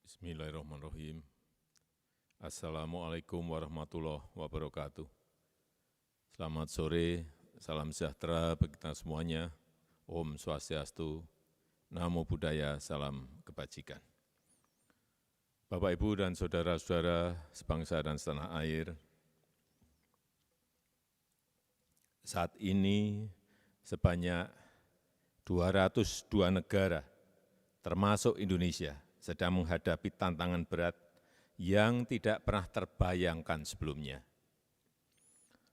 Bismillahirrahmanirrahim. Assalamualaikum warahmatullahi wabarakatuh. Selamat sore, salam sejahtera bagi kita semuanya. Om Swastiastu, Namo Buddhaya, salam kebajikan. Bapak, Ibu, dan saudara-saudara sebangsa dan setanah air, saat ini sebanyak 202 negara, termasuk Indonesia, sedang menghadapi tantangan berat yang tidak pernah terbayangkan sebelumnya.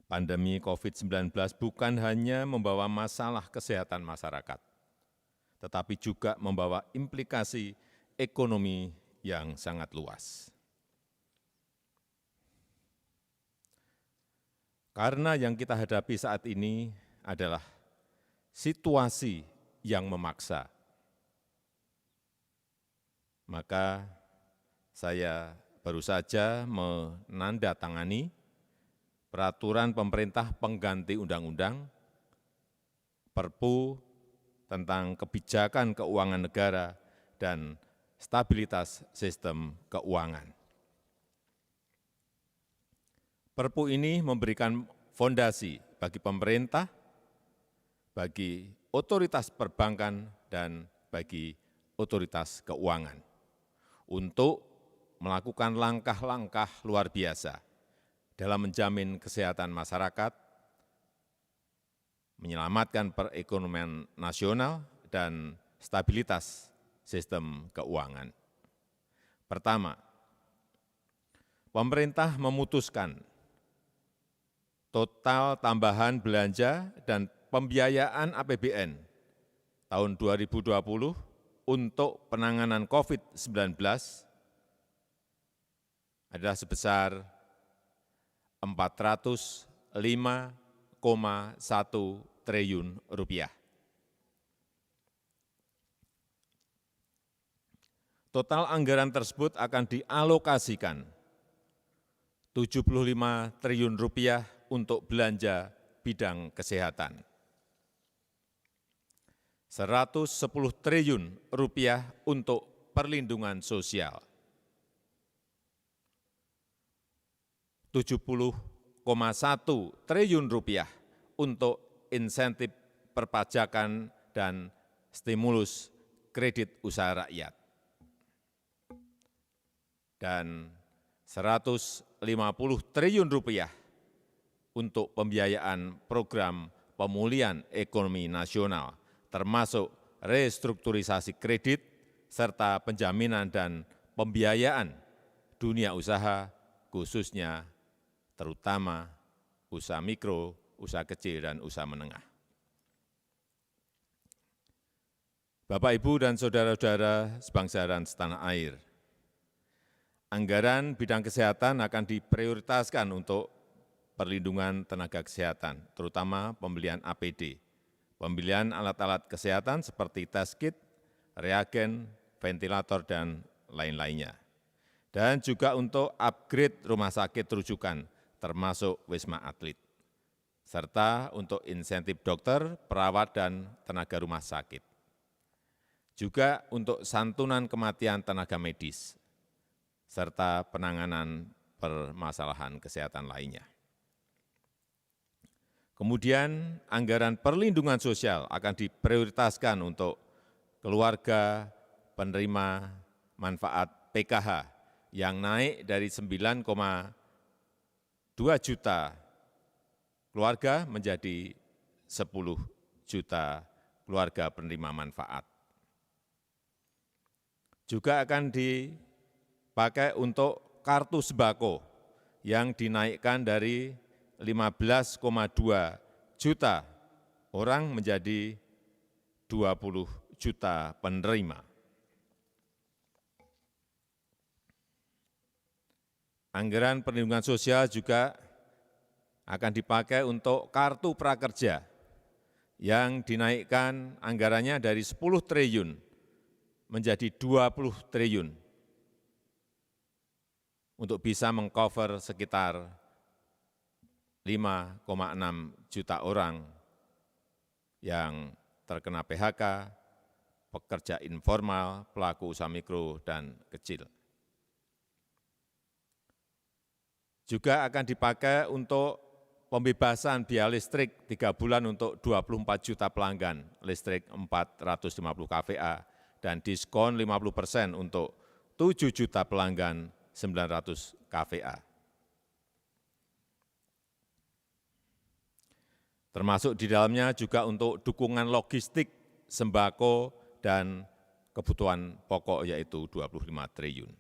Pandemi COVID-19 bukan hanya membawa masalah kesehatan masyarakat, tetapi juga membawa implikasi ekonomi yang sangat luas. Karena yang kita hadapi saat ini adalah situasi yang memaksa, maka saya baru saja menandatangani peraturan pemerintah pengganti undang-undang Perpu tentang kebijakan keuangan negara dan stabilitas sistem keuangan. Perpu ini memberikan fondasi bagi pemerintah, bagi otoritas perbankan, dan bagi otoritas keuangan untuk melakukan langkah-langkah luar biasa dalam menjamin kesehatan masyarakat, menyelamatkan perekonomian nasional, dan stabilitas sistem keuangan. Pertama, pemerintah memutuskan total tambahan belanja dan pembiayaan APBN tahun 2020 untuk penanganan COVID-19 adalah sebesar Rp405,1 triliun. Total anggaran tersebut akan dialokasikan Rp75 triliun untuk belanja bidang kesehatan, Rp110 triliun untuk perlindungan sosial, Rp70,1 triliun untuk insentif perpajakan dan stimulus kredit usaha rakyat, dan Rp150 triliun untuk pembiayaan program pemulihan ekonomi nasional, termasuk restrukturisasi kredit, serta penjaminan dan pembiayaan dunia usaha, khususnya terutama usaha mikro, usaha kecil, dan usaha menengah. Bapak, Ibu, dan saudara-saudara sebangsa dan setanah air, anggaran bidang kesehatan akan diprioritaskan untuk perlindungan tenaga kesehatan, terutama pembelian APD, pembelian alat-alat kesehatan seperti tes kit, reagen, ventilator, dan lain-lainnya, dan juga untuk upgrade rumah sakit rujukan, termasuk Wisma Atlet, serta untuk insentif dokter, perawat, dan tenaga rumah sakit, juga untuk santunan kematian tenaga medis, serta penanganan permasalahan kesehatan lainnya. Kemudian anggaran perlindungan sosial akan diprioritaskan untuk keluarga penerima manfaat PKH yang naik dari 9,2 juta keluarga menjadi 10 juta keluarga penerima manfaat. Juga akan dipakai untuk kartu sembako yang dinaikkan dari 15,2 juta orang menjadi 20 juta penerima. Anggaran perlindungan sosial juga akan dipakai untuk kartu prakerja yang dinaikkan anggarannya dari 10 triliun menjadi 20 triliun untuk bisa mengcover sekitar 5,6 juta orang yang terkena PHK, pekerja informal, pelaku usaha mikro dan kecil. Juga akan dipakai untuk pembebasan biaya listrik 3 bulan untuk 24 juta pelanggan listrik 450 kVA dan diskon 50% untuk 7 juta pelanggan 900 kVA. Termasuk di dalamnya juga untuk dukungan logistik, sembako, dan kebutuhan pokok yaitu 25 triliun.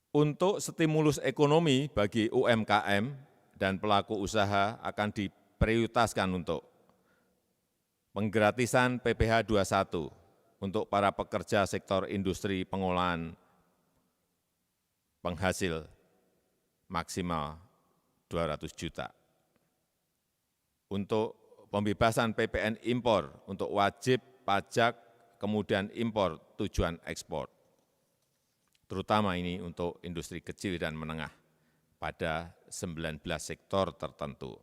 Untuk stimulus ekonomi bagi UMKM dan pelaku usaha akan diprioritaskan untuk penggratisan PPh 21 untuk para pekerja sektor industri pengolahan penghasil maksimal 200 juta. Untuk pembebasan PPN impor untuk wajib pajak kemudian impor tujuan ekspor, terutama ini untuk industri kecil dan menengah pada 19 sektor tertentu.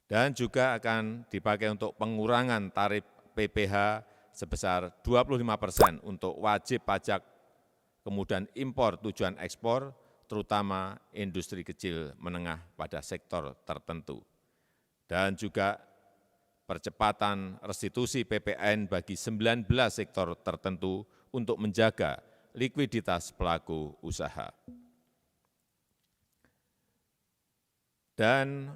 Dan juga akan dipakai untuk pengurangan tarif PPh sebesar 25% untuk wajib pajak kemudian impor tujuan ekspor, terutama industri kecil menengah pada sektor tertentu. Dan juga percepatan restitusi PPN bagi 19 sektor tertentu untuk menjaga likuiditas pelaku usaha. Dan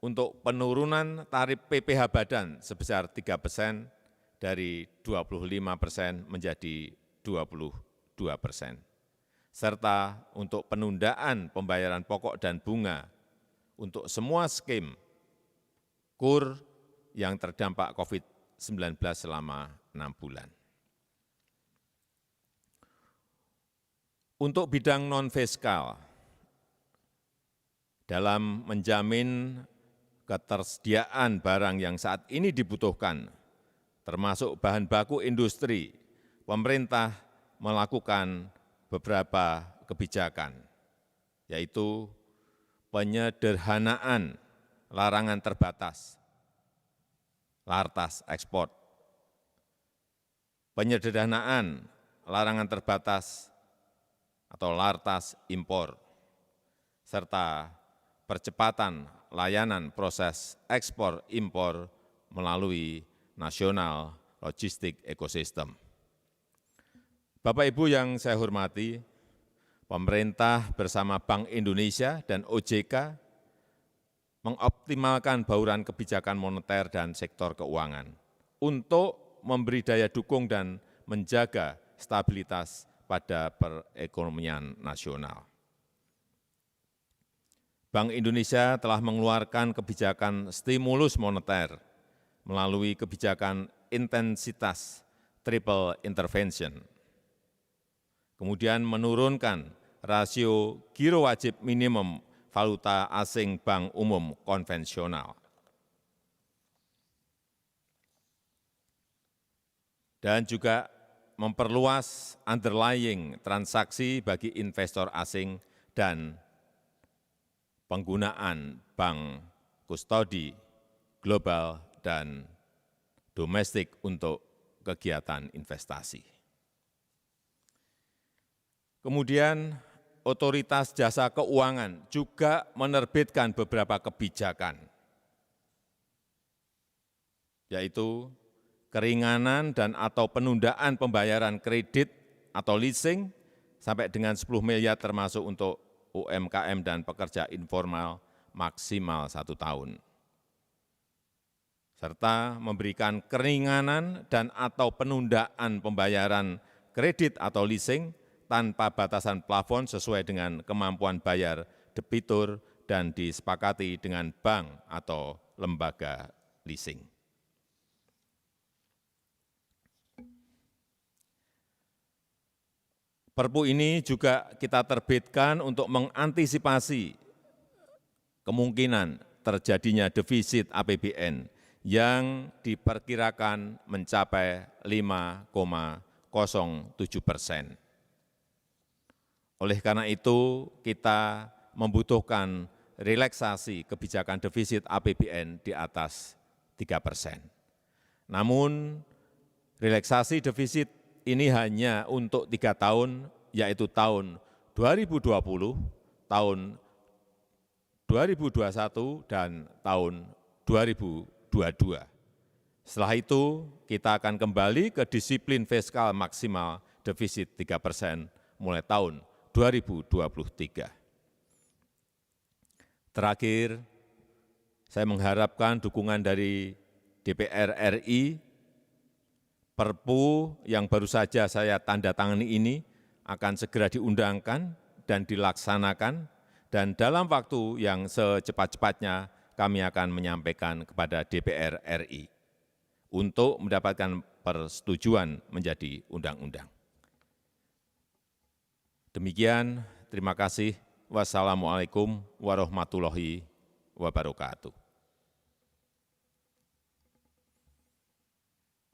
untuk penurunan tarif PPh badan sebesar 3% dari 25% menjadi 22%. Serta untuk penundaan pembayaran pokok dan bunga untuk semua skim KUR yang terdampak COVID-19 selama 6 bulan. Untuk bidang non-fiskal, dalam menjamin ketersediaan barang yang saat ini dibutuhkan, termasuk bahan baku industri, pemerintah melakukan beberapa kebijakan, yaitu penyederhanaan larangan terbatas, lartas ekspor, penyederhanaan larangan terbatas atau lartas impor, serta percepatan layanan proses ekspor impor melalui National Logistic Ecosystem. Bapak Ibu yang saya hormati, pemerintah bersama Bank Indonesia dan OJK mengoptimalkan bauran kebijakan moneter dan sektor keuangan untuk memberi daya dukung dan menjaga stabilitas pada perekonomian nasional. Bank Indonesia telah mengeluarkan kebijakan stimulus moneter melalui kebijakan intensitas triple intervention, kemudian menurunkan rasio giro wajib minimum valuta asing bank umum konvensional, dan juga memperluas underlying transaksi bagi investor asing dan penggunaan bank kustodi global dan domestik untuk kegiatan investasi. Kemudian Otoritas Jasa Keuangan juga menerbitkan beberapa kebijakan, yaitu keringanan dan atau penundaan pembayaran kredit atau leasing sampai dengan 10 miliar termasuk untuk UMKM dan pekerja informal maksimal 1 tahun. Serta memberikan keringanan dan atau penundaan pembayaran kredit atau leasing tanpa batasan plafon sesuai dengan kemampuan bayar debitur dan disepakati dengan bank atau lembaga leasing. Perpu ini juga kita terbitkan untuk mengantisipasi kemungkinan terjadinya defisit APBN yang diperkirakan mencapai 5,07%. Oleh karena itu, kita membutuhkan relaksasi kebijakan defisit APBN di atas 3%. Namun, relaksasi defisit ini hanya untuk 3 tahun, yaitu tahun 2020, tahun 2021, dan tahun 2022. Setelah itu, kita akan kembali ke disiplin fiskal maksimal defisit 3% mulai tahun 2023. Terakhir, saya mengharapkan dukungan dari DPR RI. Perpu yang baru saja saya tanda tangani ini akan segera diundangkan dan dilaksanakan, dan dalam waktu yang secepat-cepatnya kami akan menyampaikan kepada DPR RI untuk mendapatkan persetujuan menjadi undang-undang. Demikian, terima kasih. Wassalamualaikum warahmatullahi wabarakatuh.